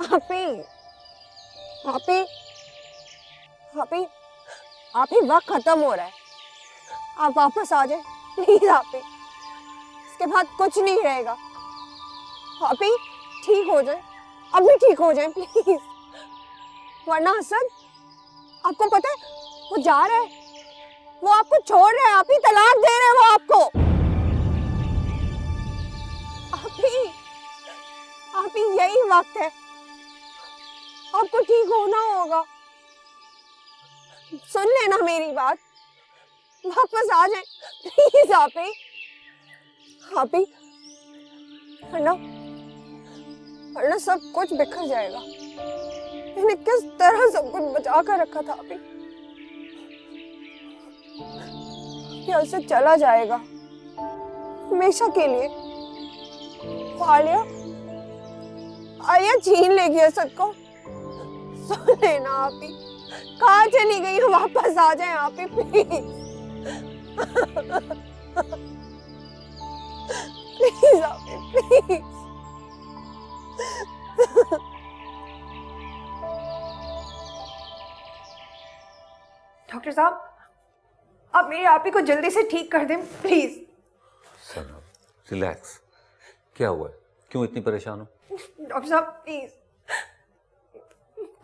आपी आपी आपी आपी वक्त खत्म हो रहा है, आप वापस आ जाए प्लीज आपी। इसके बाद कुछ नहीं रहेगा। आपी ठीक हो जाए, अभी ठीक हो जाए प्लीज, वरना असद आपको पता है वो जा रहा है, वो आपको छोड़ रहा है, आपी तलाक दे रहे हैं वो आपको। आपी आपी यही वक्त है, आपको ठीक होना होगा। सुन लेना मेरी बात, वापस आ जाए प्लीज आपी। आपी वरना वरना सब कुछ बिखर जाएगा। मैंने किस तरह सब कुछ बचा कर रखा था आपी, यहाँ से चला जाएगा हमेशा के लिए। आलिया आलिया छीन लेगी असद को। सुन लेना आपी, कहाँ चली गई, वापस आ जाए आपी प्लीज। प्लीज आपी प्लीज। डॉक्टर साहब, आप मेरी आपी को जल्दी से ठीक कर दें प्लीज। सना रिलैक्स, क्या हुआ है, क्यों इतनी परेशान हो? डॉक्टर साहब प्लीज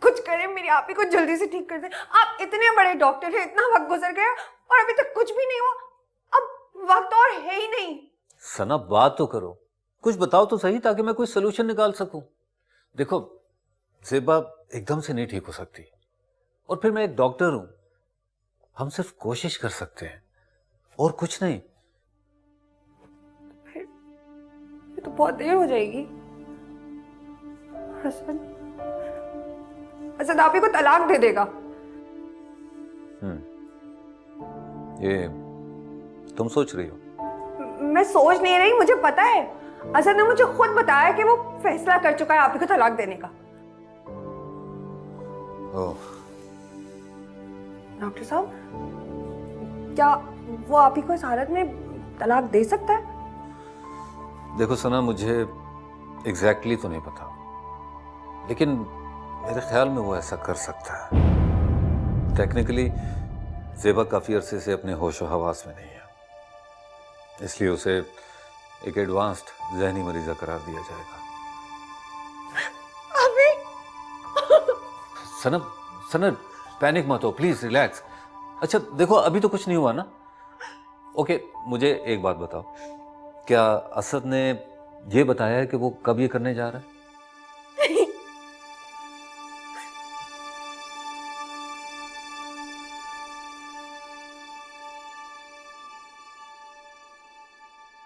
कुछ करें, मेरी आपी को जल्दी से ठीक कर दें। आप इतने बड़े डॉक्टर हैं, इतना वक्त गुजर गया और अभी तक कुछ भी नहीं हुआ। अब वक्त और है ही नहीं। सना बात तो करो, कुछ बताओ तो सही ताकि मैं कोई सोल्यूशन निकाल सकूं। देखो ज़ेबा एकदम से नहीं ठीक हो सकती, और फिर मैं एक डॉक्टर हूं, हम सिर्फ कोशिश कर सकते हैं और कुछ नहीं। फिर तो बहुत देर हो जाएगी। असद आप ही को तलाक दे देगा। ये तुम सोच रही हो? मैं सोच नहीं रही, मुझे पता है। असद ने मुझे खुद बताया कि वो फैसला कर चुका है आप ही को तलाक देने का। ओह डॉक्टर साहब, क्या वो आप ही को इस हालत में तलाक दे सकता है? देखो सना, मुझे एग्जैक्टली तो नहीं पता, लेकिन मेरे ख्याल में वो ऐसा कर सकता है। टेक्निकली ज़ेबा काफ़ी अरसे से अपने होश व हवास में नहीं है, इसलिए उसे एक एडवांस्ड जहनी मरीजा करार दिया जाएगा। अभी सना सना पैनिक मत हो, प्लीज रिलैक्स। अच्छा देखो, अभी तो कुछ नहीं हुआ ना? ओके, मुझे एक बात बताओ, क्या असद ने ये बताया है कि वो कब ये करने जा रहा है?